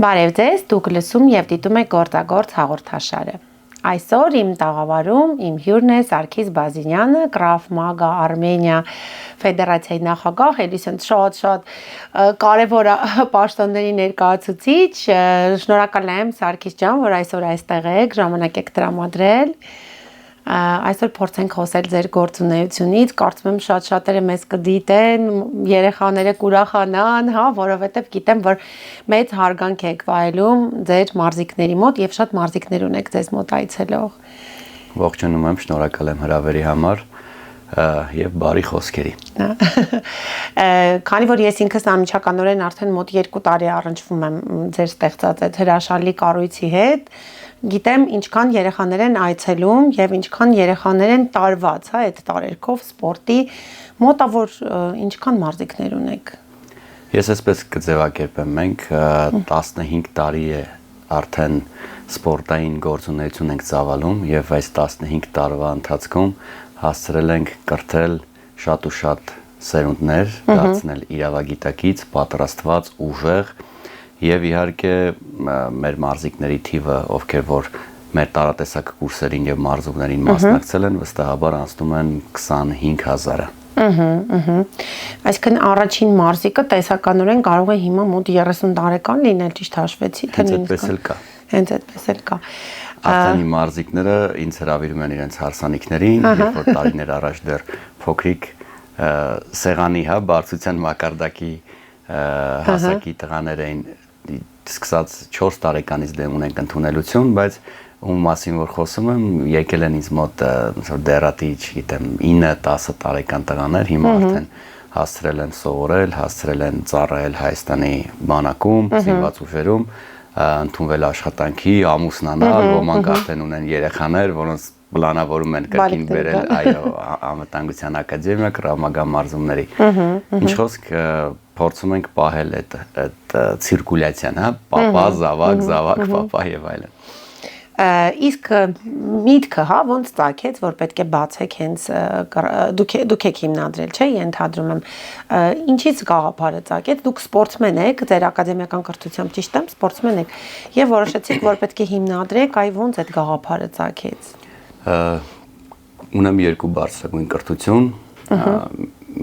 Բարև ձեզ, դուք լսում եւ դիտում եք Գործագործ հաղորդաշարը։ Այսօր իմ տաղավարում իմ հյուրն է Սարգիս Բազինյանը, Krav Maga Armenia Ֆեդերացիայի նախագահ, Էլիսեն շատ կարևոր պաշտոնների ներկայացուցիչ։ Շնորհակալ եմ Սարգիս ջան, որ այսօր այստեղ եք, ժամանակ եք տրամադրել։ Այսօր փորձենք խոսել ձեր գործունեությունից, կարծում եմ շատերը մեզ կդիտեն, երեխաները կուրախանան, հա, որովհետև գիտեմ, որ մեծ հարգանք եք վայելում ձեր մարզիկների մոտ եւ շատ մարզիկներ ունեք ձեզ մոտ այցելող։ Ողջունում եմ, շնորհակալ եմ հրավերի համար եւ բարի խոսքերի։ Քանի որ ես ինքս անմիջականորեն արդեն մոտ 2 տարի առնչվում եմ ձեր ստեղծած այդ հրաշալի կառույցի հետ, գիտեմ ինչքան երեխաներ են այցելում եւ ինչքան երեխաներ են տարված, հա, այդ տարերքով սպորտի մոտավոր ինչքան մարզիկներ ունեք։ Ես այսպես կձևակերպեմ, մենք 15 տարի է արդեն սպորտային գործունեություն ենք ծավալում եւ այս 15 տարվա ընթացքում հասցրել ենք կրթել շատ ու շատ սերունդներ, դարձնել իրավագիտակից, պատրաստված, ուժեղ եւ իհարկե մեր մարզիկների թիվը, ովքեր որ մեր տարատեսակ կուրսերին եւ մարզումներին մասնակցել են, վստահաբար անցնում են 25000-ը։ Այսինքն առաջին մարզիկը տեսականորեն կարող է հիմա մոտ 30 տարեկան լինել, ճիշտ հաշվեցի, թե նույնիսկ։ Հենց այդպես էլ կա։ Արդեն իմ մարզիկները ինձ հրավիրում են իրենց հարսանիքներին, երբ որ տարիներ առաջ դեռ փոքրիկ սեղանի, հա, բարձրության մակարդակի հասակի տղաներ էին, սկսած 4 տարեկանից դեմ ունենք ընդունելություն, բայց ում մասին որ խոսում եմ, եկել են ինձ մոտ դեռատի, չգիտեմ, 9-10 տարեկան տղաներ, հիմա արդեն հասցրել են սովորել, հասցրել են ծառայել Հայաստանի բանակում, զինված ուժերում, ընդունվել աշխատանքի, ամուսնանալ, ոմանք արդեն ունեն երեխաներ, որոնց պլանավորում են կրկին բերել, այո, անվտանգության ակադեմիա, Krav Maga մարզումների։ Ինչ խոսք, փորձում ենք պահել այդ ցիրկուլյացիան, հա, պապա, զավակ, պապա եւ այլն։ Իսկ միտքը, հա, ոնց ծագեց, որ պետք է բացեք հենց դուք եք հիմնադրել, չէ՞, ենթադրում եմ։ Ինչից գաղափարը ծագեց։ Դուք սպորտսմեն եք, ձեր ակադեմիական կրթությամբ ճիշտ եմ, սպորտսմեն եք, եւ որոշեցիք, որ պետք է հիմնադրեք, այ ոնց այդ գաղափարը ծագեց։ Ունեմ 2 բարձրագույն կրթություն,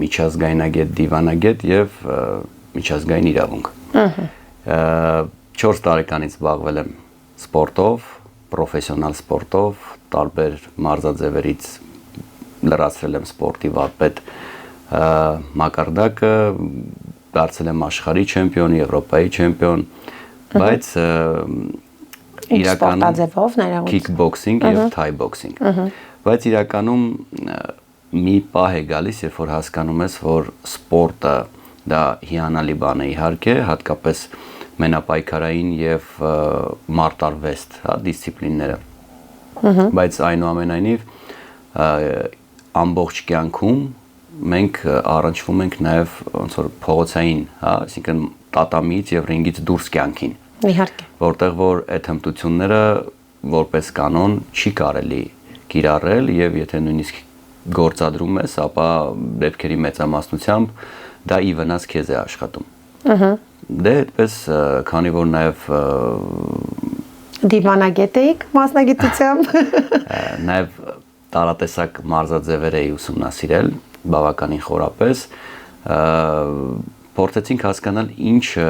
միջազգայնագետ, դիվանագետ եւ միջազգային իրավունք։ 4 տարեկանից զբաղվել եմ սպորտով, պրոֆեսիոնալ սպորտով, տարբեր մարզաձևերից լրացրել եմ սպորտի վարպետ մակարդակը, դարձել եմ աշխարհի չեմպիոն, Եվրոպայի չեմպիոն, բայց իրականում kickboxing եւ thai boxing։ Բայց իրականում մի պահ է գալիս, երբ որ հասկանում ես, որ սպորտը դա հիանալի բան է իհարկե, հատկապես մենապայքարային եւ մարտարվեստ, հա, դիսցիպլինները։ Բայց այնուամենայնիվ ամբողջ կյանքում մենք առնչվում ենք նաեւ ոնց որ փողոցային, հա, այսինքն տատամից եւ ռինգից դուրս կյանքին։ Իհարկե։ Որտեղ որ այդ հմտությունները որպես կանոն չի կարելի կիրառել եւ եթե նույնիսկ գործադրում ես, ապա դեպքերի մեծամասնությամբ դա ի վնաս քեզ է աշխատում։ Դե այդպես, քանի որ նաեւ դիվանագետ եք մասնագիտությամբ, նաեւ տարատեսակ մարզաձևեր էի ուսումնասիրել, բավականին խորապես, փորձեցինք հասկանալ ինչը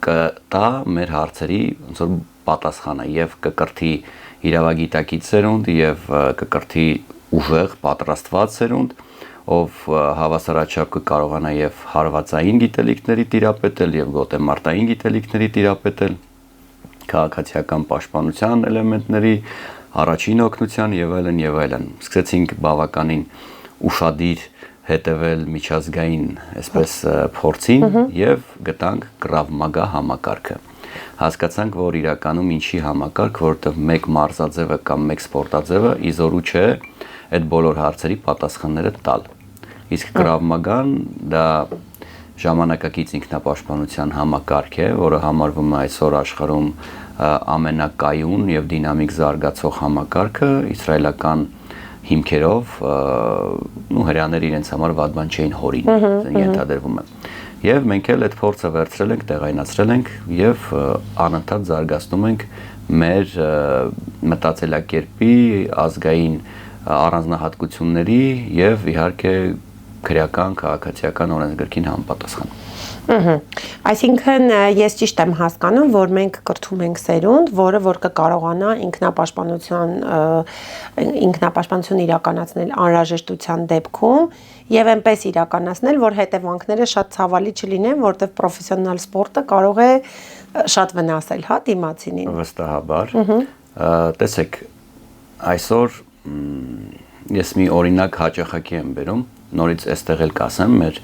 կտա մեր հարցերի ոնց որ պատասխանը եւ կկրթի իրավագիտակից սերունդ եւ կկրթի ուժեղ պատրաստված սերունդ, ով հավասարաչափ կկարողանա եւ հարվածային գիտելիքների տիրապետել եւ գոտեմարտային գիտելիքների տիրապետել, քաղաքացիական պաշտպանության էլեմենտների, առաջին օգնության եւ այլն եւ այլն։ Սկսեցինք բավականին ուշադիր հետևել միջազգային այսպես փորձին եւ գտանք Krav Maga համակարգը։ Հասկացանք, որ իրականում ինչի համակարգ, որտեղ մեկ մարզաձևը կամ մեկ սպորտաձևը իզորու չէ այդ բոլոր հարցերի պատասխանները տալ։ Իսկ Krav Maga-ն դա ժամանակակից ինքնապաշտպանության համակարգ է, որը համարվում է այսօր աշխարհում ամենակայուն եւ դինամիկ զարգացող համակարգը, իսրայելական հիմքերով, հրեաները իրենց համար վատ բան չէին հորին, ենթադրվում է։ Եվ մենք էլ այդ փորձը վերցրել ենք, տեղայնացրել ենք եւ անընդհատ զարգացնում ենք մեր մտածելակերպի, ազգային առանձնահատկությունների եւ իհարկե քրեական, քաղաքացիական օրենսգրքին համապատասխան։ Այսինքն ես ճիշտ եմ հասկանում, որ մենք կրթում ենք սերունդ, որը որ կկարողանա ինքնապաշտպանություն իրականացնել անհրաժեշտության դեպքում եւ այնպես իրականացնել, որ հետևանքները շատ ցավալի չլինեն, որտեղ պրոֆեսիոնալ սպորտը կարող է շատ վնասել, հա, դիմացինին։ Վստահաբար։ Տեսեք, այսօր ես մի օրինակ հաճախակի եմ բերում, նորից այստեղ էլ կասեմ, մեր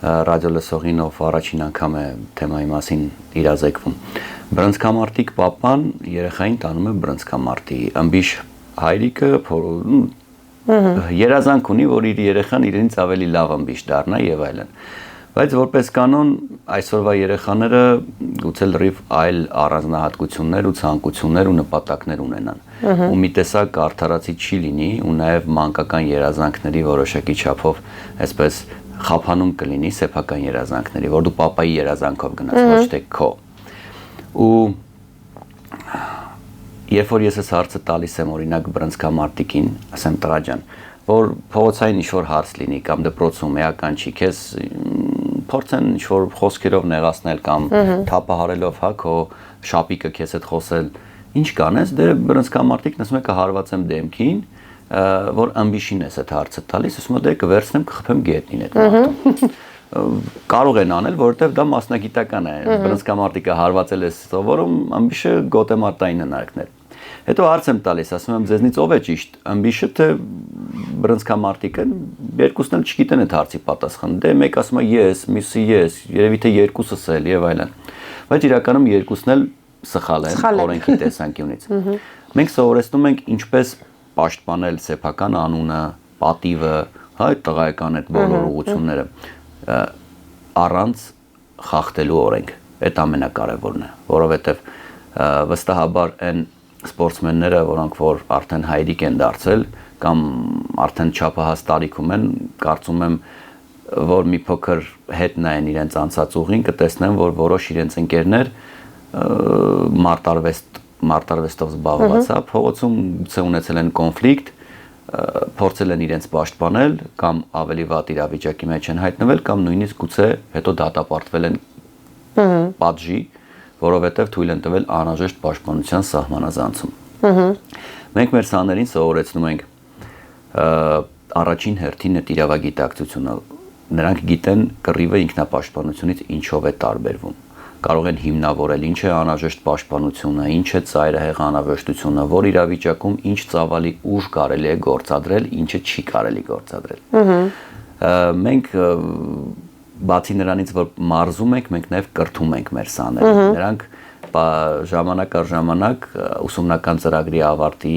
ռադիոլսողին ով առաջին անգամ է թեմայի մասին իրազեկվում։ Բռնցքամարտիկ պապան երեխային տանում է բռնցքամարտի, ըմբիշ հայրիկը երազանք ունի, որ իր երեխան իրենից ավելի լավ ըմբիշ դառնա եւ այլն։ Բայց որպես կանոն այսօրվա երեխաները գուցե լրիվ այլ առանձնահատկություններ ու ցանկություններ ու նպատակներ ունենան։ Ու մի տեսակ արդարացի չի լինի ու նաեւ մանկական երազանքների որոշակի չափով այսպես խափանում կլինի սեփական երազանքների, որ դու պապայի երազանքով գնաս, ոչ թե քո։ Ու երբ որ ես այս հարցը տալիս եմ օրինակ բռնցքամարտիկին, ասեմ տղա ջան, որ փողոցային ինչ-որ հարց լինի կամ դպրոցում էական չի, քեզ փորձեն ինչ-որ խոսքերով նեղացնել կամ թափահարելով, հա, քո շապիկը քեզ հետ խոսել, ինչ կանես, դե բռնցքամարտիկն ասում է կհարվածեմ դեմքին, որ ըմբիշին ես այդ հարցը տալիս, ասում է դե կվերցնեմ, կխփեմ գետնին այդ մարդուն։ Կարող են անել, որովհետև դա մասնագիտական է։ Բռնցքամարտիկը հարվածել է սովորում, ըմբիշը գոտեմարտային հնարքներ։ Հետո հարց եմ տալիս, ասում եմ ձեզնից ով է ճիշտ, ըմբիշը թե բռնցքամարտիկը, երկուսն էլ չգիտեն այդ հարցի պատասխանը։ Դե մեկ ասում է ես, մյուսը ես, երևի թե երկուսս էլ եւ այլն։ Բայց իրականում երկուսն էլ սխալ են օրենքի տեսանկյունից։ Մենք սովորեցնում ենք ինչպես պաշտպանել սեփական անունը, պատիվը, հա, տղայական այդ բոլոր ուղղությունները առանց խախտելու օրենք։ Այդ ամենակարևորն է, որովհետև վստահաբար այն սպորտսմենները, որոնք որ արդեն հայրիկ են դարձել կամ արդեն չափահաս տարիքում են, կարծում եմ, որ մի փոքր հետ նայեն իրենց անցած ուղին, կտեսնեն, որ որոշ իրենց ընկերներ մարտարվեստով զբաղված, հա, փողոցում գուցե ունեցել են կոնֆլիկտ, փորձել են իրենց պաշտպանել կամ ավելի վատ իրավիճակի մեջ են հայտնվել կամ նույնիսկ գուցե հետո դատապարտվել են պատժի, որովհետև թույլ են տվել անհրաժեշտ պաշտպանության սահմանազանցում։ Մենք մեր սաներին սովորեցնում ենք առաջին հերթին այդ իրավագիտակցությունը։ Նրանք գիտեն կռիվը ինքնապաշտպանությունից ինչով է տարբերվում։ Կարող են հիմնավորել ինչ է անհրաժեշտ պաշտպանությունը, ինչ է ծայրահեղ անհրաժեշտությունը, որ իրավիճակում ինչ ծավալի ուժ կարելի է գործադրել, ինչը չի կարելի գործադրել։ Մենք բացի նրանից, որ մարզում ենք, մենք նաև կրթում ենք մեր սաներին։ Նրանք ժամանակ առ ժամանակ ուսումնական ծրագրի ավարտի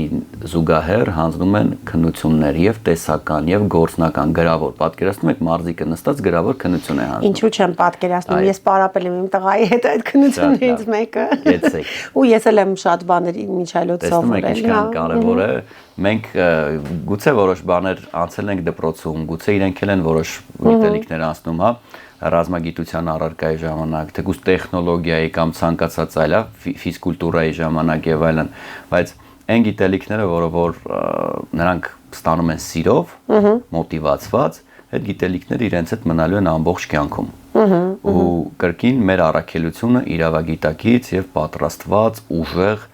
զուգահեռ հանձնում են քննություններ եւ տեսական եւ գործնական գրավոր։ Պատկերացնում եք մարզիկը նստած գրավոր քննություն է հանձնում։ Ինչու՞ չեմ պատկերացնում, ես պարապել եմ իմ տղայի հետ այդ քննություններից մեկը։ Ու ես էլ եմ շատ բաներ միջայլոց սովորել։ Տեսնում եք ինչքան կարևոր է։ Մենք գուցե որոշ բաներ անցել ենք դպրոցում, գուցե իրենք էլ են որոշ գիտելիքներ անցնում, հա, ռազմագիտության առարկայի ժամանակ, թեկուզ տեխնոլոգիայի կամ ցանկացած այլ, ֆիզկուլտուրայի ժամանակ եւ այլն, բայց այն գիտելիքները, որ նրանք ստանում են սիրով, մոտիվացված, այդ գիտելիքները իրենց հետ մնալու են ամբողջ կյանքում։ Ու կրկին մեր առաքելությունը իրավագիտակից եւ պատրաստված ուժեղ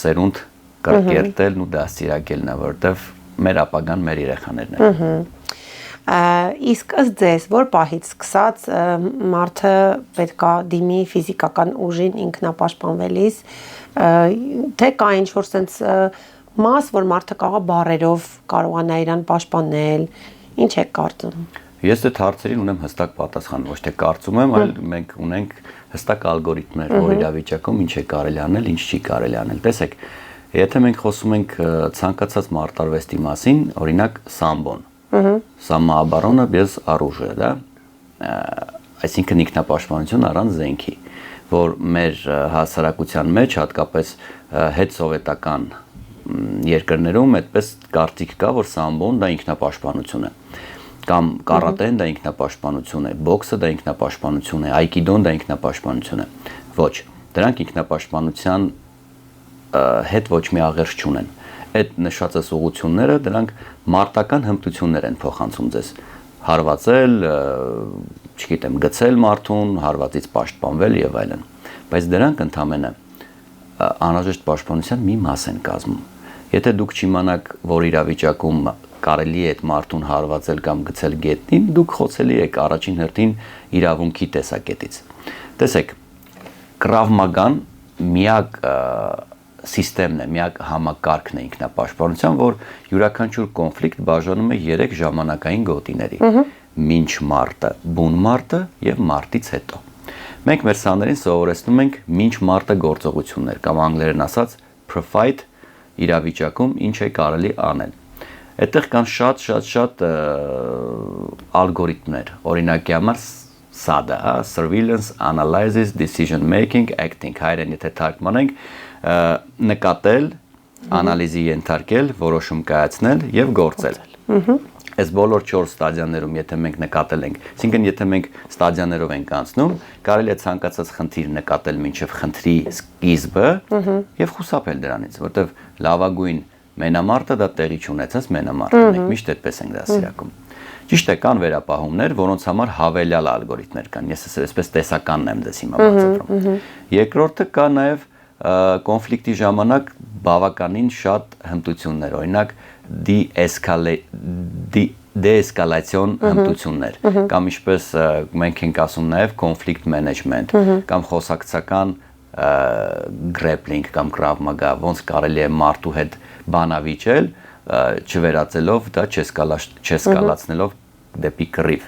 սերունդ կրկերտելն ու դաստիարակելն է, որովհետեւ մեր ապագան մեր երեխաներն են։ Իսկ ըստ ձեզ, որ պահից սկսած մարդը պետքա դիմի ֆիզիկական ուժին ինքնապաշտպանվելիս, թե կա ինչ-որ sense մաս, որ մարդը կարող բառերով կարողանա իրան պաշտպանել, ինչ եք կարծում։ Ես այդ հարցերին ունեմ հստակ պատասխան, ոչ թե կարծում եմ, այլ մենք ունենք հստակ ալգորիթմներ, որ իրավիճակում ինչ է կարելի անել, ինչ չի կարելի անել։ Տեսեք, եթե մենք խոսում ենք ցանկացած մարտարվեստի մասին, օրինակ սամբոն, Սամաբարոնը без оружия, да? Այսինքն ինքնապաշտպանություն առանց զենքի, որ մեր հասարակության մեջ հատկապես հետսովետական երկրներում այդպես կարծիք կա, որ սամբոն դա ինքնապաշտպանություն է։ Կամ կարատեն դա ինքնապաշտպանություն է, բոքսը դա ինքնապաշտպանություն է, այկիդոն դա ինքնապաշտպանություն է։ Ոչ, դրանք ինքնապաշտպանության հետ ոչ մի աղերս չունեն։ Այդ նշածս ուղղությունները դրանք մարտական հմտություններ են փոխանցում ձեզ։ Հարվածել, չգիտեմ, գցել մարդուն, հարվածից պաշտպանվել եւ այլն։ Բայց դրանք ընդհանրապես անհրաժեշտ պաշտպանության մի մաս են կազմում։ Եթե դուք չիմանաք, որ իրավիճակում կարելի է այդ մարդուն հարվածել կամ գցել գետնին, դուք խոցելի եք առաջին հերթին իրավունքի տեսակետից։ Տեսեք, Krav Maga-ն միակ սիստեմն է, միակ համակարգն է ինքնապաշտպանության, որ յուրաքանչյուր կոնֆլիկտ բաժանում է 3 ժամանակային գոտիների՝ մինչ մարտը, բուն մարտը եւ մարտից հետո։ Մենք մեր սաներին սովորեցնում ենք մինչ մարտը գործողություններ կամ անգլերեն ասած pre-fight իրավիճակում ինչ է կարելի անել։ Այդտեղ կան շատ ալգորիթմներ, օրինակի համար SADA, Surveillance, Analysis, Decision Making, Acting, հայերեն եթե թարգմանենք, նկատել, անալիզի ենթարկել, որոշում կայացնել եւ գործել։ Այս բոլոր 4 ստադիաներում եթե մենք նկատել ենք, այսինքն եթե մենք ստադիաներով ենք անցնում, կարելի է ցանկացած խնդիր նկատել մինչև խնդրի սկիզբը եւ խուսափել դրանից, որտեվ լավագույն մենամարտը դա տեղի չունեցած մենամարտն է, միշտ այդպես ենք դա սիրակում։ Ճիշտ է, կան վերապահումներ, որոնց համար հավելյալ ալգորիթմներ կան։ Ես այսպես տեսականն եմ դες հիմա բացատրում։ Երկրորդը կա նաեւ կոնֆլիկտի ժամանակ բավականին շատ հմտություններ, օրինակ de-escalation հմտություններ, կամ ինչպես մենք ենք ասում նաև conflict management, կամ խոսակցական grappling կամ Krav Maga, ոնց կարելի է մարդու հետ բանավիճել, չվերածելով դա չեսկալացնելով դեպի կռիվ։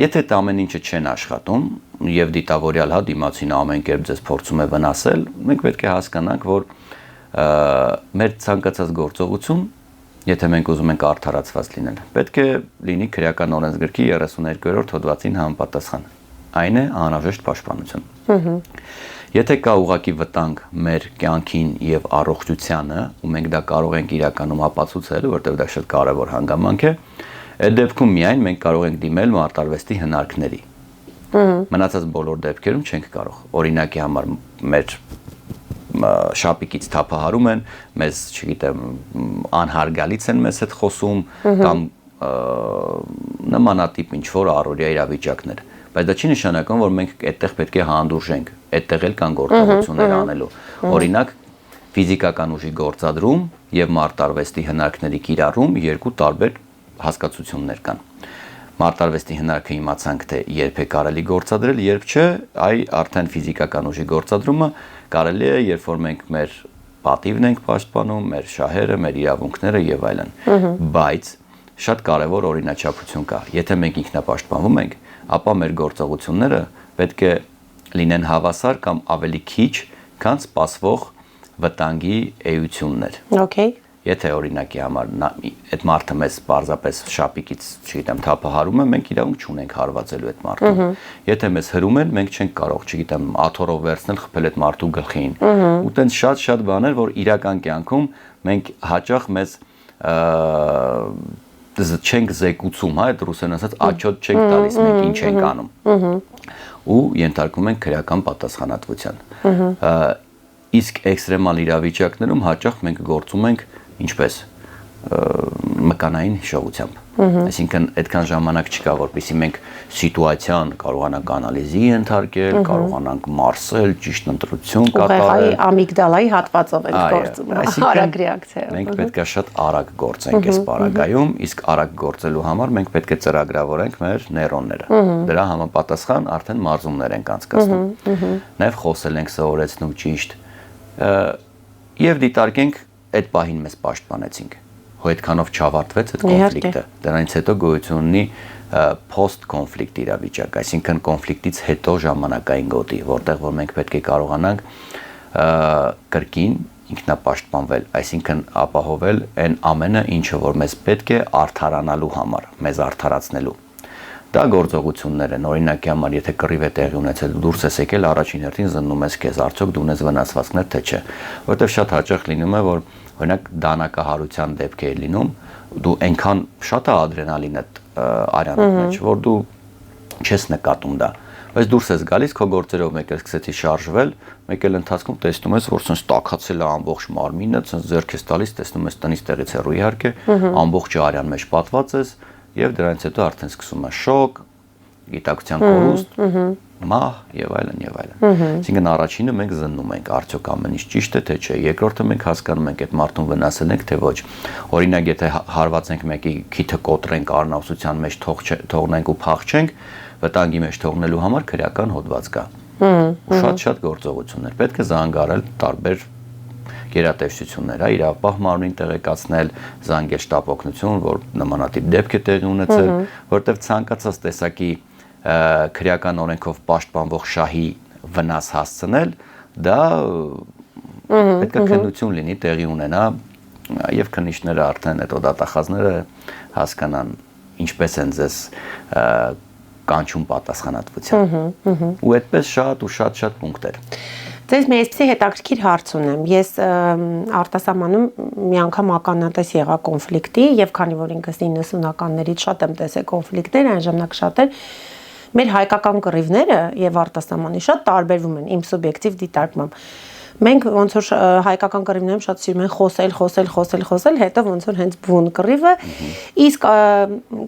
Եթե այդ ամեն ինչը չեն աշխատում եւ դիտավորյալ դիմացին ամեն կերպ ձեզ փորձում է վնասել, մենք պետք է հասկանանք, որ մեր ցանկացած գործողություն, եթե մենք ուզում ենք արդարացված լինել, պետք է լինի քրեական օրենսգրքի 32-րդ հոդվածին համապատասխան։ Այն է անհրաժեշտ պաշտպանություն։ Եթե կա ուղղակի վտանգ մեր կյանքին եւ առողջությանը, ու մենք դա կարող ենք իրականում ապացուցել, որտեղ դա շատ կարեւոր հանգամանք է, այդ դեպքում միայն մենք կարող ենք դիմել մարտարվեստի հնարքների։ Մնացած բոլոր դեպքերում չենք կարող։ Օրինակի համար մեր շապիկից թափահարում են, մեզ, չգիտեմ, անհարգալից են մեզ հետ խոսում կամ նմանատիպ ինչ-որ առօրյա իրավիճակներ։ Բայց դա չի նշանակում, որ մենք այդտեղ պետք է հանդուրժենք, այդտեղ էլ կան գործողություններ անելու։ Օրինակ, ֆիզիկական ուժի գործադրում եւ մարտարվեստի հնարքների կիրառում երկու տարբեր հասկացություններ կան։ Մարտարվեստի հնարքը իմացանք, թե երբ է կարելի գործադրել, երբ չէ, այ արդեն ֆիզիկական ուժի գործադրումը կարելի է, երբ որ մենք մեր պատիվն ենք պաշտպանում, մեր շահերը, մեր իրավունքները եւ այլն։ Բայց շատ կարեւոր օրինաչափություն կա։ Եթե մենք ինքնապաշտպանվում ենք, ապա մեր գործողությունները պետք է լինեն հավասար կամ ավելի քիչ, քան սպասվող վտանգի էություններ։ Okay. Եթե օրինակի համար այդ մարդը մեզ պարզապես շապիկից, չգիտեմ, թափահարում է, մենք իրավունք չունենք հարվածելու այդ մարդուն։ Եթե մեզ հրում են, մենք չենք կարող, չգիտեմ, աթոռով վերցնել, խփել այդ մարդու գլխին։ Ու տենց շատ բաներ, որ իրական կյանքում մենք հաճախ մեզ չենք զեկուցում, այդ ռուսերեն ասած աչոտ չենք տալիս, մենք ինչ ենք անում։ Ու ենթարկվում ենք քրեական պատասխանատվության։ Իսկ էքստրեմալ իրավիճակներում հաճախ մենք գործում ենք ինչպես մկանային հիշողությամբ։ Այսինքն այդքան ժամանակ չկա, որպեսզի մենք սիտուացիան կարողանանք անալիզի ենթարկել, կարողանանք մարսել, ճիշտ ընտրություն կատարել։ Ուղղակի ամիգդալայի հատվածով ենք գործում, արագ ռեակցիա։ Մենք պետք է շատ արագ գործենք այս պարագայում, իսկ արագ գործելու համար մենք պետք է ծրագրավորենք մեր նեյրոնները։ Դրա համապատասխան արդեն մարզումներ ենք անցկացնում։ Նաև խոսել ենք, սովորեցնում ճիշտ եւ դիտարկենք այդ պահին մեզ պաշտպանեցինք, հո այդքանով չավարտվեց այդ կոնֆլիկտը, դրանից հետո գոյություն ունի post-conflict իրավիճակ, այսինքն կոնֆլիկտից հետո ժամանակային գոտի, որտեղ որ մենք պետք է կարողանանք կրկին ինքնապաշտպանվել, այսինքն ապահովել այն ամենը, ինչը որ մեզ պետք է արդարանալու համար, մեզ արդարացնելու։ Դա գործողություններ են, օրինակի համար, եթե կռիվ է տեղի ունեցել, դուրս ես եկել, առաջին հերթին զննում ես քեզ, արդյոք դու ունես վնասվածքներ, թե չէ, որովհետև շատ հաճախ լինում է, որ օրինակ դանակահարության դեպք է լինում, դու այնքան շատ է ադրենալինը արյանի մեջ, որ դու չես նկատում դա։ Բայց դուրս ես գալիս քո գործերով մեկ էլ սկսեցի շարժվել, մեկ էլ ընթացքում տեսնում ես, որ ցած տաքացել է ամբողջ մարմինը, ցած ձեռք ես տալիս, տեսնում ես տնից տեղից հեռու իհարկե, ամբողջ արյան մեջ պատված ես եւ դրանից հետո արդեն սկսում է շոկ, գիտակցության կորուստ, մահ եւ այլն եւ այլն։ Այսինքն առաջինը մենք զննում ենք, արդյոք ամեն ինչ ճիշտ է թե չէ։ Երկրորդը մենք հասկանում ենք այդ մարդուն վնասել ենք թե ոչ։ Օրինակ եթե հարվածենք մեկի քիթը կոտրենք արնավսության մեջ թողնենք ու փախչենք, վտանգի մեջ թողնելու համար քրեական հոդված կա։ Ու շատ գործողություններ պետք է զանգարել տարբեր գերատեսչություններ, իրավապահ մարմնին տեղեկացնել, զանգել շտապ օգնություն, որ նմանատիպ դեպք է տեղի ունեցել, որտեղ ցանկացած տեսակի քրեական օրենքով պաշտպանվող շահի վնաս հասցնել, դա պետք է քննություն լինի, տեղի ունենա եւ քննիչները արդեն այդ դատախազները հասկանան ինչպես են ձեզ կանչում պատասխանատվության։ Ու այդպես շատ պունկտեր։ Ձեզ մի այսպեսի հետաքրքիր հարց ունեմ։ Ես արտասահմանում մի անգամ ականատես եղա կոնֆլիկտի եւ քանի որ ինքս 90-ականներից շատ եմ տեսել կոնֆլիկտներ, այն ժամանակ շատ էր, մեր հայկական կռիվները եւ արտասահմանի շատ տարբերվում են իմ սուբյեկտիվ դիտարկմամբ։ Մենք ոնց որ հայկական կռիվներում շատ սիրում են խոսել, հետո ոնց որ հենց բուն կռիվը, իսկ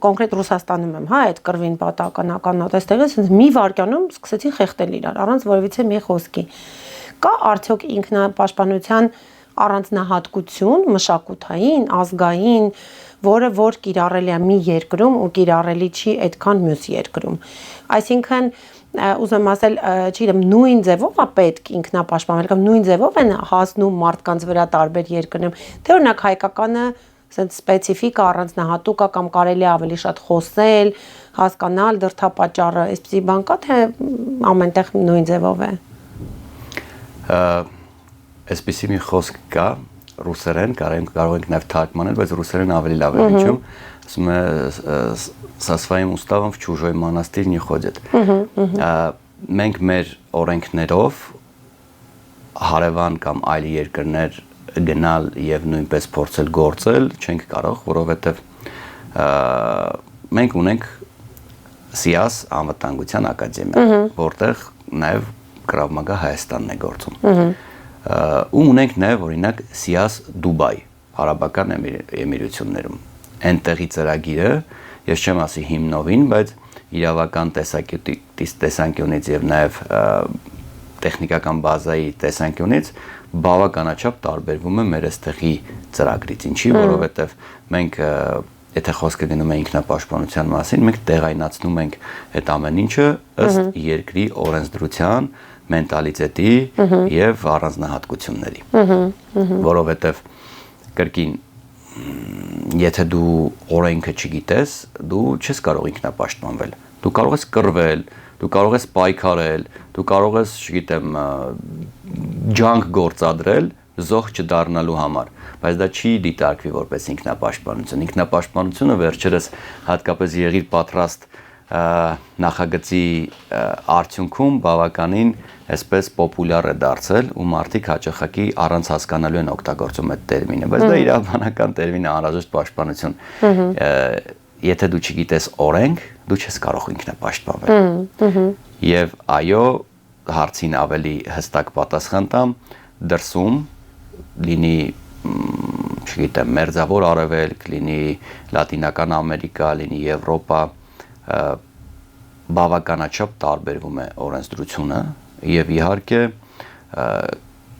կոնկրետ Ռուսաստանում եմ, հա, այդ կռվին պատահականատես տեղից մի վայրկյանում սկսեցին խեղդել իրար առանց որևիցե մի խոսքի։ Կա արդյոք ինքնապաշտպանության առանձնահատկություն, մշակութային, ազգային, որը որ կիրառելի է մի երկրում ու կիրառելի չի այդքան մյուս երկրում։ Այսինքն ուզում ասել, չգիտեմ, նույն ձևով է պետք ինքնապաշտպանվել կամ նույն ձևով են հասնում մարդկանց վրա տարբեր երկրներում, թե օրինակ հայկականը ասենց սպეციფիկ առանձնահատուկ է կամ կարելի է ավելի շատ խոսել, հասկանալ դրդապատճառը, այսպեսի բան կա թե ամենտեղ նույն ձևով է։ Այսպեսի մի խոսք կա ռուսերեն, կարող ենք նաև թարգմանել, բայց ռուսերեն ավելի լավ է հնչում, ասում է со своим уставом в чужой монастырь не ходят։ Մենք մեր օրենքներով հարևան կամ այլ երկրներ գնալ եւ նույնպես փորձել գործել չենք կարող, որովհետեւ մենք ունենք SIAS անվտանգության ակադեմիա, որտեղ նաեւ Krav Maga Հայաստանն է գործում։ Ու ունենք նաև օրինակ SIAS Դուբայ, Արաբական Էմիրություններում։ Այնտեղի ծրագիրը, ես չեմ ասի հիմնովին, բայց իրավական տեսանկյունից եւ նաև տեխնիկական բազայի տեսանկյունից բավականաչափ տարբերվում է մեր այստեղի ծրագրից, ինչի, որովհետեւ մենք եթե խոսքը գնում է ինքնապաշտպանության մասին, մենք տեղայնացնում ենք այդ ամեն ինչը ըստ երկրի օրենսդրության, մենտալիտետի եւ առանձնահատկությունների, որովհետեւ կրկին եթե դու օրենքը չգիտես, դու չես կարող ինքնապաշտպանվել, դու կարող ես կռվել, դու կարող ես պայքարել, դու կարող ես, չգիտեմ, ջանք գործադրել զոհ չդառնալու համար, բայց դա չի դիտարկվի որպես ինքնապաշտպանություն։ Ինքնապաշտպանությունը վերջերս հատկապես եղիր պատրաստ նախագծի արդյունքում բավականին այսպես պոպուլյար է դարձել ու մարդիկ հաճախակի առանց հասկանալու են օգտագործում այդ տերմինը, բայց դա իրավաբանական տերմին է, անհրաժեշտ պաշտպանություն։ Եթե դու չգիտես օրենք, դու չես կարող ինքնապաշտպանվել։ Եվ այո, հարցին ավելի հստակ պատասխան տամ, դրսում լինի, չգիտեմ, մերձավոր արևելք, լինի Լատինական Ամերիկա, լինի Եվրոպա, բավականաչափ տարբերվում է օրենսդրությունը եւ իհարկե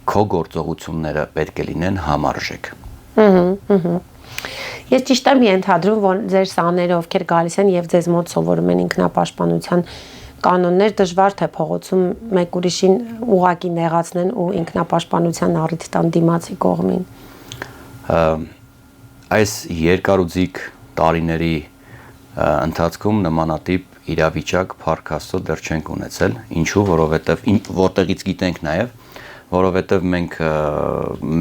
քո գործողությունները պետք է լինեն համարժեք։ Ես ճիշտ եմ ենթադրում, որ ձեր սաները ովքեր գալիս են եւ ձեզ մոտ սովորում են ինքնապաշտպանության կանոններ, դժվար թե փողոցում մեկ ուրիշին ուղակի նեղացնեն ու ինքնապաշտպանության առիթ տան դիմացի կողմին։ Այս երկարուձիգ տարիների ընթացքում նմանատիպ իրավիճակ Փառք Աստծո դեռ չենք ունեցել, ինչու, որովհետև որտեղից գիտենք նաև, որովհետև մենք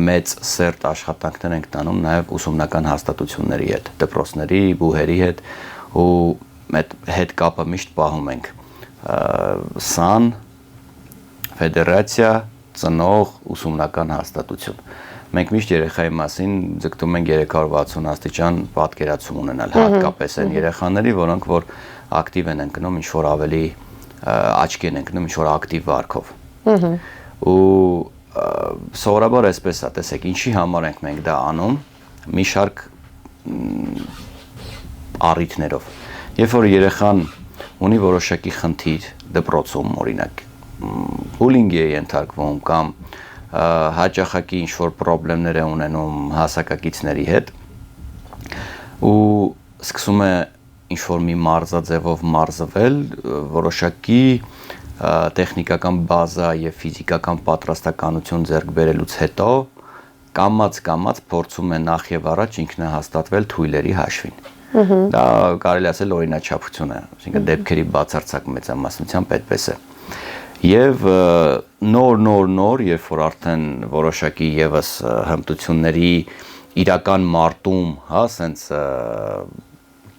մեծ սերտ աշխատանքներ ենք տանում նաև ուսումնական հաստատությունների հետ, դպրոցների, բուհերի հետ ու հետ կապը միշտ պահում ենք սան, ֆեդերացիա, ծնող ուսումնական հաստատություն, մենք միշտ երեխայի մասին ձգտում ենք 360 աստիճան պատկերացում ունենալ, հատկապես այն երեխաների, որոնք որ ակտիվ են ընկնում, ինչ որ ավելի աչքի են ընկնում, ինչ որ ակտիվ վարքով։ Ու սովորաբար այսպես է, տեսեք, ինչի համար ենք մենք դա անում, մի շարք առիթներով։ Երբ որ երեխան ունի որոշակի խնդիր դպրոցում, օրինակ, բուլինգի է ենթարկվում կամ հաճախակի ինչ-որ պրոբլեմներ է ունենում հասակակիցների հետ ու սկսում է ինչ-որ մի մարզաձևով մարզվել, որոշակի տեխնիկական բազա եւ ֆիզիկական պատրաստականություն ձեռք բերելուց հետո կամած փորձում է նախ եւ առաջ ինքնահաստատվել թույլերի հաշվին։ Դա կարելի ասել օրինաչափություն է, այսինքն դեպքերի բացարձակ մեծամասնությամբ այդպես է։ Եվ նոր, երբ որ արդեն որոշակի եւս հմտությունների իրական մարտում, հա, սենց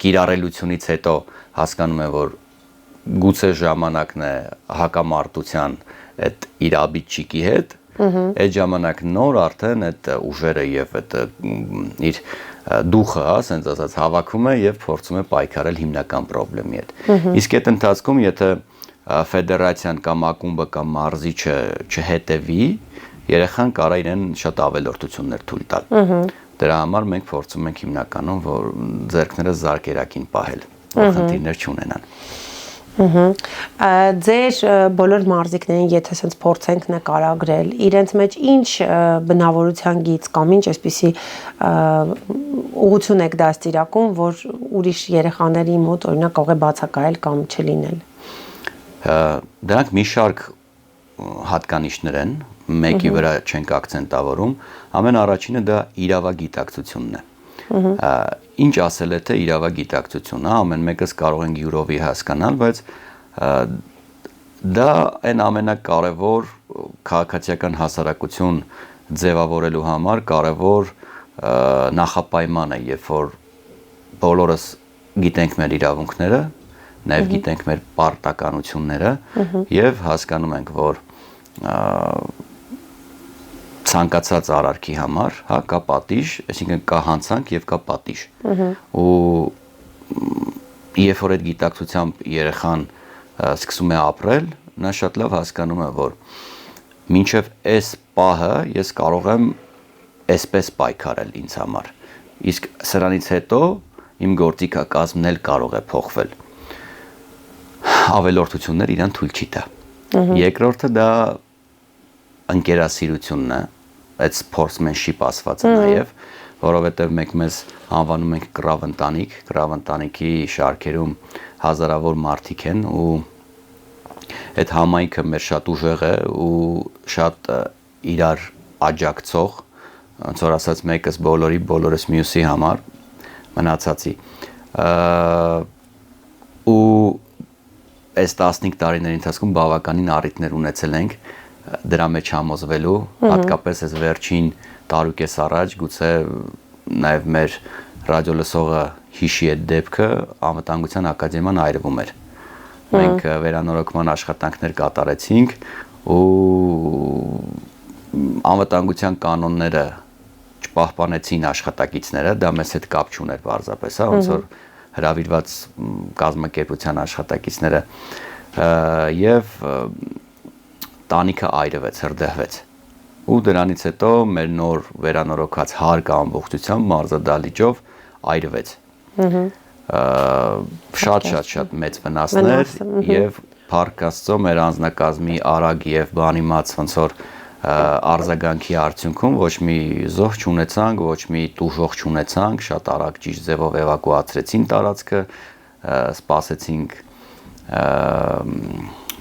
կիրառելությունից հետո հասկանում է, որ գուցե ժամանակն է հակամարտության այդ իրաբիջիկի հետ, այդ ժամանակ նոր արդեն այդ ուժերը եւ այդ իր դուխը, հա, ասենց ասած հավաքում է եւ փորձում է պայքարել հիմնական խնդրի հետ։ Իսկ այդ ընթացքում, եթե ֆեդերացիան կամ ակումբը կամ մարզիչը չհետևի, երեխան կարող է իրեն շատ ավելորդություններ թույլ տալ։ Դրա համար մենք փորձում ենք հիմնականում որ ձեռքները զարկերակին պահել, որ խնդիրներ չունենան։ Ձեր բոլոր մարզիկներին, եթե ասենց փորձենք նկարագրել, իրենց մեջ ինչ բնավորության գիծ կամ ինչ այսպիսի ուղղություն եք դաստիարակում, որ ուրիշ երեխաների մոտ օրինակ կարող է բացակայել կամ չլինել։ Դրանք մի շարք հատկանիշներ են, մեկի վրա չենք акցենտավորում, ամեն առաջինը դա իրավագիտակցությունն է։ Ինչ ասել է թե իրավագիտակցություն, հա, ամեն մեկս կարող ենք յուրովի հասկանալ, բայց դա այն ամենակարևոր քաղաքացիական հասարակություն ձևավորելու համար կարևոր նախապայման է, երբ որ բոլորս գիտենք մեր իրավունքները, նաև գիտենք մեր պարտականությունները եւ հասկանում ենք, որ ցանկացած արարքի համար, հա, կա պատիժ, այսինքն կա հանցանք եւ կա պատիժ։ Ու երբ որ այդ գիտակցությամբ երեխան սկսում է ապրել, նա շատ լավ հասկանում է, որ մինչեւ այս պահը ես կարող եմ այսպես պայքարել ինձ համար։ Իսկ սրանից հետո իմ գործիքակազմն էլ կարող է փոխվել։ Ավելորդություններ իրան թույլ չի տա։ Երկրորդը դա ընկերասիրությունն է, այդ sportsmanship ասված է նաև, որովհետև մենք մեզ անվանում ենք կրավ ընտանիք, կրավ ընտանիքի շարքերում հազարավոր մարդիկ են ու այդ համայնքը մեր շատ ուժեղ է ու շատ իրար աջակցող, ոնց որ ասած մեկս բոլորի, բոլորս մյուսի համար մնացածի։ Ու այս 15 տարիների ընթացքում բավականին առիթներ ունեցել ենք դրա մեջ համոզվելու, հատկապես այս վերջին տարուկես առաջ, գուցե նաև մեր ռադիոլսողը հիշի այդ դեպքը, Անվտանգության ակադեմիան այրվում էր։ Մենք վերանորոգման աշխատանքներ կատարեցինք ու անվտանգության կանոնները չպահպանեցին աշխատակիցները, դա մեզ հետ կապ չուներ պարզապես, հա, ոնց որ հրավիրված կազմակերպության աշխատակիցները եւ տանիքը այրվեց, հրդեհվեց։ Ու դրանից հետո մեր նոր վերանորոգած հարկը ամբողջությամբ մարզադահլիճով այրվեց։ Շատ մեծ վնասներ եւ Փառք Աստծո մեր անձնակազմի արագ եւ բանիմաց ոնց որ արձագանքի արդյունքում ոչ մի զոհ չունեցանք, ոչ մի տուժող չունեցանք, շատ արագ ճիշտ ձևով էվակուացրեցին տարածքը, սպասեցինք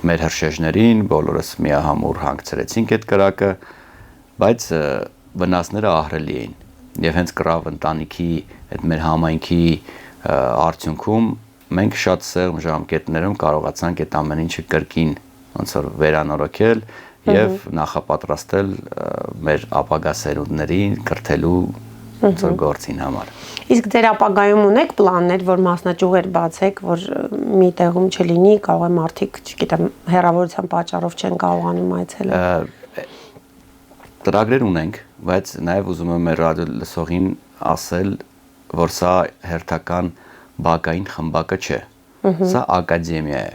մեր հրշեջներին, բոլորս միահամուռ հանգցրեցինք այդ կրակը, բայց վնասները ահռելի էին։ Եվ հենց կրավ ընտանիքի այդ մեր համայնքի արդյունքում մենք շատ սեղմ ժամկետներում կարողացանք այդ ամեն ինչը կրկին ոնց որ վերանորոգել եւ նախապատրաստել մեր ապագա սերունդներին կրթելու ոնց որ գործին համար։ Իսկ ձեր ապագայում ունեք պլաններ, որ մասնաճյուղեր բացեք, որ մի տեղում չլինի, կարող է մարդիկ, չգիտեմ, հեռավորության պատճառով չեն կարողանում այցելել։ Ծրագրեր ունենք, բայց նաև ուզում եմ մեր ռադիո լսողին ասել, որ սա հերթական բակային խմբակը չէ։ Սա ակադեմիա է։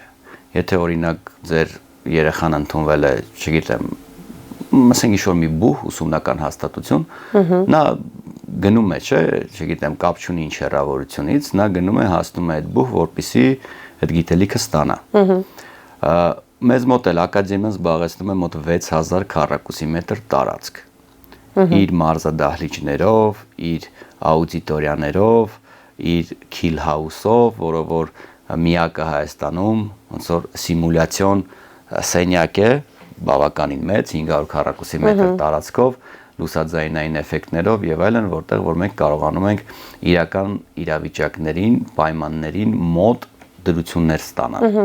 Եթե օրինակ ձեր երեխան ընդունվել է, չգիտեմ, ասենք ինչ-որ մի բուհ ուսումնական հաստատություն, նա գնում է, չէ, չգիտեմ, կապ չունի ինչ հեռավորությունից, նա գնում է, հասնում է այդ բուհ, որպեսզի այդ գիտելիքը ստանա։ Մեզ մոտ էլ ակադեմիան զբաղեցնում է մոտ 6000 քառակուսի մետր տարածք։ Իր մարզադահլիճներով, իր աուդիտորիաներով, իր քիլ հաուսով, որը որ միակը Հայաստանում, ոնց որ սիմուլյացիոն սենյակ է, բավականին մեծ, 500 քառակուսի մետր տարածքով, լուսաձայնային էֆեկտներով եւ այլն, որտեղ որ մենք կարողանում ենք իրական իրավիճակներին, պայմաններին մոտ դրություններ ստանալ,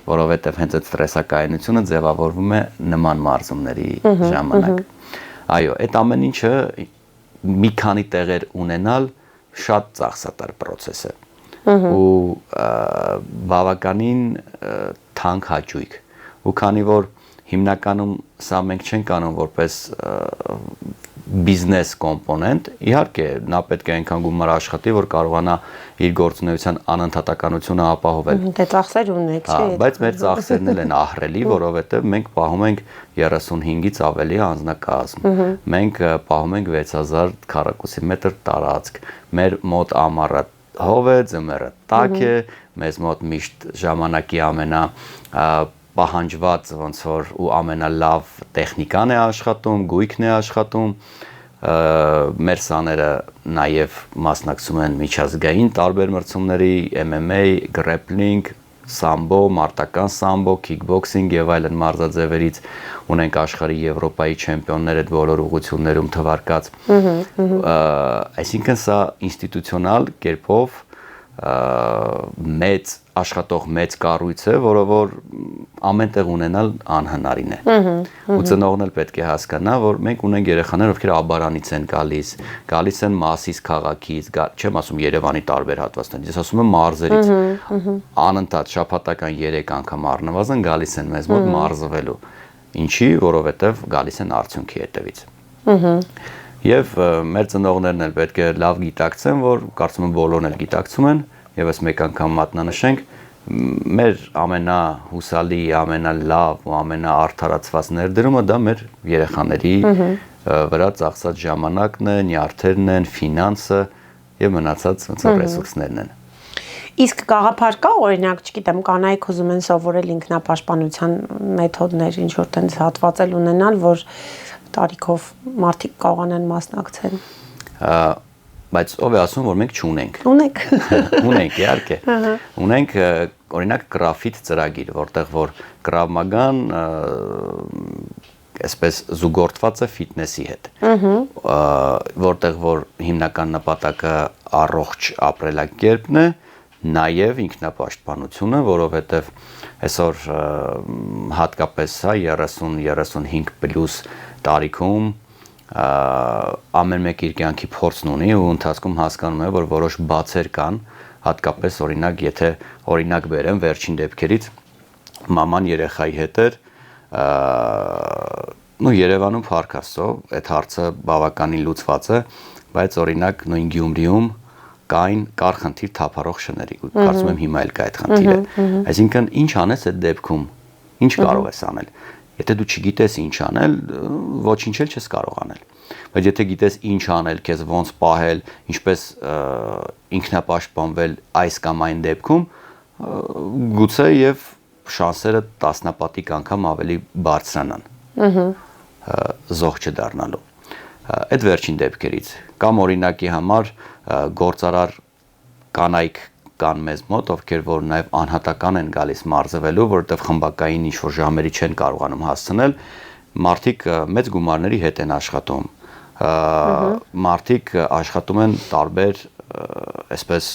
որովհետեւ հենց այդ ստրեսակայնությունը ձևավորվում է նման մարզումների ժամանակ։ Այո, այդ ամեն ինչը մի քանի տեղեր ունենալ շատ ծախսատար process է ու բավականին թանկ հաճույք ու քանի որ հիմնականում սա մենք չենք անում որպես բիզնես կոմպոնենտ, իհարկե նա պետք է այնքան գումար աշխատի, որ կարողանա իր գործունեության անընդհատականությունը ապահովել։ Դե ծախսեր ունեք, չէ՞։ Բայց մեր ծախսերն էլ են ահռելի, որովհետև մենք պահում ենք 35-ից ավելի անձնակազմ։ Մենք պահում ենք 6000 քառակուսի մետր տարածք։ Մեր մոտ ամառը հով է, ձմեռը տաք է, մեզ մոտ միշտ ժամանակի պահանջված ոնց որ ու ամենալավ տեխնիկան է աշխատում, գույքն է աշխատում, մեր սաները նաև մասնակցում են միջազգային տարբեր մրցումների, MMA, grappling, sambo, մարտական sambo, kickboxing եւ այլն մարզաձևերից ունենք աշխարհի Եվրոպայի չեմպիոններ այդ բոլոր ուղղություններում թվարկած։ Այսինքն սա ինստիտուցիոնալ կերպով մեծ աշխատող մեծ կառույց է, որը որ ամենտեղ ունենալ անհնարին է։ Ու ծնողն էլ պետք է հասկանա, որ մենք ունենք երեխաներ, ովքեր Աբարանից են գալիս են Մասիս քաղաքից, չեմ ասում Երևանի տարբեր հատվածներից, ես ասում եմ մարզերից։ Անընդհատ շաբաթական 3 անգամ առնվազն գալիս են մեզ մոտ մարզվելու։ Ինչի, որովհետև գալիս են արդյունքի հետևից։ Եվ մեր ծնողներն էլ պետք է լավ գիտակցեն, որ կարծում եմ բոլորն էլ գիտակցում են, եւս մեկ անգամ մատնանշենք, մեր ամենահուսալի, ամենալավ ու ամենաարդարացված ներդրումը դա մեր երեխաների վրա ծախսած ժամանակն է, նյարդերն են, ֆինանսը եւ մնացած ոնց որ ռեսուրսներն են։ Իսկ գաղափար կա, օրինակ, չգիտեմ, կանայք ուզում են սովորել ինքնապաշտպանության մեթոդներ, ինչ որ տենց հատվածել ունենալ, որ տարիքով մարդիկ կարողանան մասնակցեն։ Բայց ով է ասում, որ մենք չունենք։ Ունենք։ Ունենք, իհարկե։ Ունենք օրինակ գրաֆիտ ծրագիր, որտեղ որ Krav Maga-ն այսպես զուգորդված է ֆիթնեսի հետ։ Որտեղ որ հիմնական նպատակը առողջ ապրելակերպն է, նաև ինքնապաշտպանությունը, որովհետև այսօր հատկապես սա 30-35 պլյուս տարիքում ամեն մեկ իր կյանքի փորձն ունի ու ընթացքում հասկանում է, որ որոշ բացեր կան, հատկապես օրինակ, եթե օրինակ բերեմ վերջին դեպքերից, մաման երեխայի հետ էր, Երևանում փառք Աստծո, այդ հարցը բավականին լուծված է, բայց օրինակ նույն Գյումրիում կար խնդիր թափառող շների, կարծում եմ հիմա էլ կա այդ խնդիրը։ Այսինքն ինչ անես այդ դեպքում, ինչ կարող ես անել։ Եթե դու չգիտես ինչ անել, ոչինչ էլ չես կարող անել։ Բայց եթե գիտես ինչ անել, քեզ ոնց պահել, ինչպես ինքնապաշտպանվել այս կամ այն դեպքում, գուցե եւ շանսերը տասնապատիկ անգամ ավելի բարձրանան։ Զոհ չդառնալու։ Այդ վերջին դեպքերից կամ օրինակի համար գործարար կանայք կան մեզ մոտ, ովքեր որ նաև անհատական են գալիս մարզվելու, որովհետև խմբակային ինչ-որ ժամերի չեն կարողանում հասցնել, մարդիկ մեծ գումարների հետ են աշխատում։ Մարդիկ աշխատում են տարբեր այսպես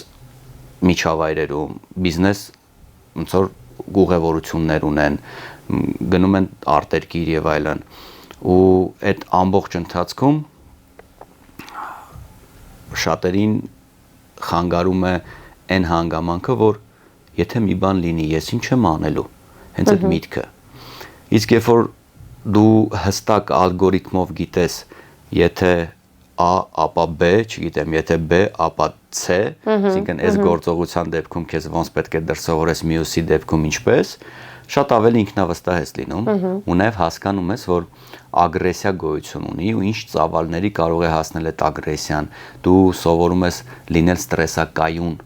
միջավայրերում, բիզնես ոնց որ ուղևորություններ ունեն, գնում են արտերկիր եւ այլն։ Ու այդ ամբողջ ընթացքում շատերին խանգարում է այն հանգամանքը, որ եթե մի բան լինի, ես ինչ եմ անելու, հենց այդ միտքը։ Իսկ երբ որ դու հստակ ալգորիթմով գիտես, եթե A, ապա B, չգիտեմ, եթե B, ապա C, այսինքն այս գործողության դեպքում քեզ ոնց պետք է դրսևորես, մյուսի դեպքում ինչպես, շատ ավելի ինքնավստահ ես լինում ու նաև հասկանում ես, որ ագրեսիա գոյություն ունի ու ինչ ծավալների կարող է հասնել այդ ագրեսիան, դու սովորում ես լինել ստրեսակայուն,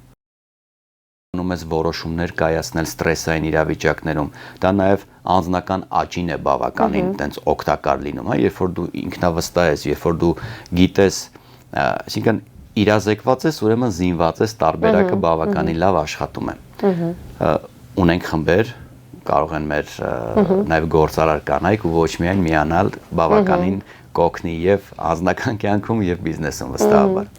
ես որոշումներ կայացնել ստրեսային իրավիճակներում, դա նաև անձնական աճին է բավականին տենց օգտակար լինում, հա, երբ որ դու ինքնավստահ ես, երբ որ դու գիտես, այսինքն իրազեկված ես, ուրեմն զինված ես, տարբերակը բավականին լավ աշխատում է։ Ունենք խմբեր, կարող են մեր նաև գործարար կանայք ու ոչ միայն միանալ բավականին կօգնի եւ անձնական կյանքում եւ բիզնեսում վստահաբար։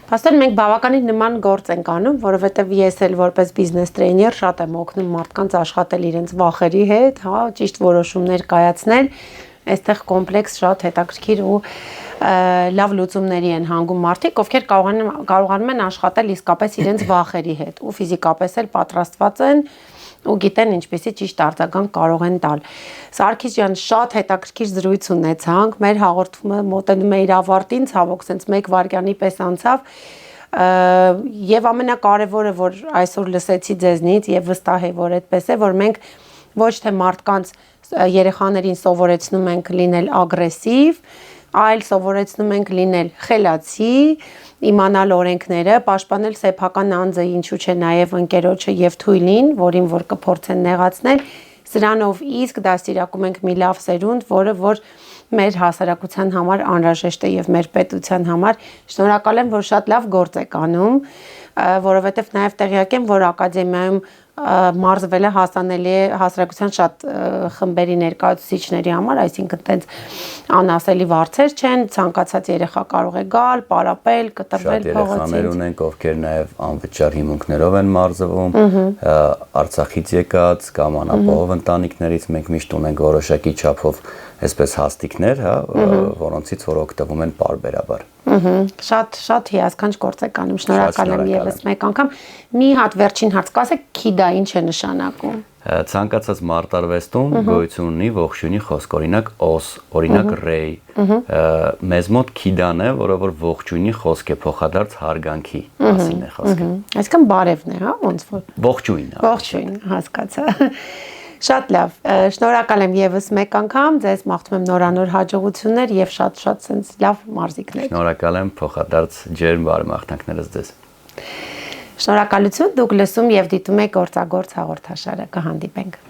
Պաստոր, մենք բավականին նման գործ ենք անում, որովհետեւ ես էլ որպես բիզնես տրեյներ շատ եմ օգնում մարդկանց աշխատել իրենց վախերի հետ, հա, ճիշտ որոշումներ կայացնել, այստեղ կոմպլեքս շատ հետաքրքիր ու լավ լուծումների են հանգում մարդիկ, ովքեր կարողանում են աշխատել իսկապես իրենց վախերի հետ ու ֆիզիկապես էլ պատրաստված են ու գիտեն ինչպեսի ճիշտ արձագանք կարող են տալ։ Սարգիս ջան, շատ հետաքրքիր զրույց ունեցանք, մեր հաղորդումը մոտենում է իր ավարտին, ցավոք, սենց 1 վայրկյանի պես անցավ, եւ ամենակարևորը, որ այսօր լսեցի ձեզնից եւ վստահ եմ, որ այդպես է, որ մենք ոչ թե մարդկանց երեխաներին սովորեցնում ենք լինել ագրեսիվ, այլ սովորեցնում ենք լինել խելացի, իմանալ օրենքները, պաշտպանել սեփական անձը, ինչու՞ չէ նաև ընկերոջը եւ թույլին, որին որ կփորձեն նեղացնել, սրանով իսկ դաստիարակում ենք մի լավ սերունդ, որը որ մեր հասարակության համար անհրաժեշտ է եւ մեր պետության համար։ Շնորհակալ եմ, որ շատ լավ գործ եք անում, որովհետեւ նաև տեղյակ եմ, որ ակադեմիայում մարզվելը հասանելի է հասարակության շատ խմբերի ներկայացուցիչների համար, այսինքն տենց անասելի վարձեր չեն, ցանկացած երեխա կարող է գալ, պարապել, կտրվել փողոցից։ Շատ երեխաներ ունենք, ովքեր նաև անվճար հիմունքներով են մարզվում, Արցախից եկած կամ անապահով ընտանիքներից, մենք միշտ ունենք որոշակի չափով այսպես հաստիկներ, հա, որոնցից որ օգտվում են պարբերաբար։ Շատ հիասքանչ գործ եք անում, շնորհակալ եմ եւս մեկ անգամ։ Մի հատ վերջին հարց կասեք, քիդա ինչ է նշանակում։ Ցանկացած մարտարվեստում գոյություն ունի ողջույնի խոսք, օրինակ օս, օրինակ ռեյ, մեզ մոտ քիդան է, որը որ ողջույնի խոսք է, փոխադարձ հարգանքի մասին է խոսքը։ Այսինքն բարևն է, հա, ոնց որ։ Ողջույն։ Ողջույն, հասկացա։ Շատ լավ, շնորհակալ եմ եւս մեկ անգամ, ձեզ մաղթում եմ նորանոր հաջողություններ եւ շատ sense լավ մարզիկներ։ Շնորհակալ եմ, փոխադարձ ջերմ բարեմաղթանքներս ձեզ։ Շնորհակալություն, դուք լսում եւ դիտում եք Գործագործ հաղորդաշարը, կհանդիպենք։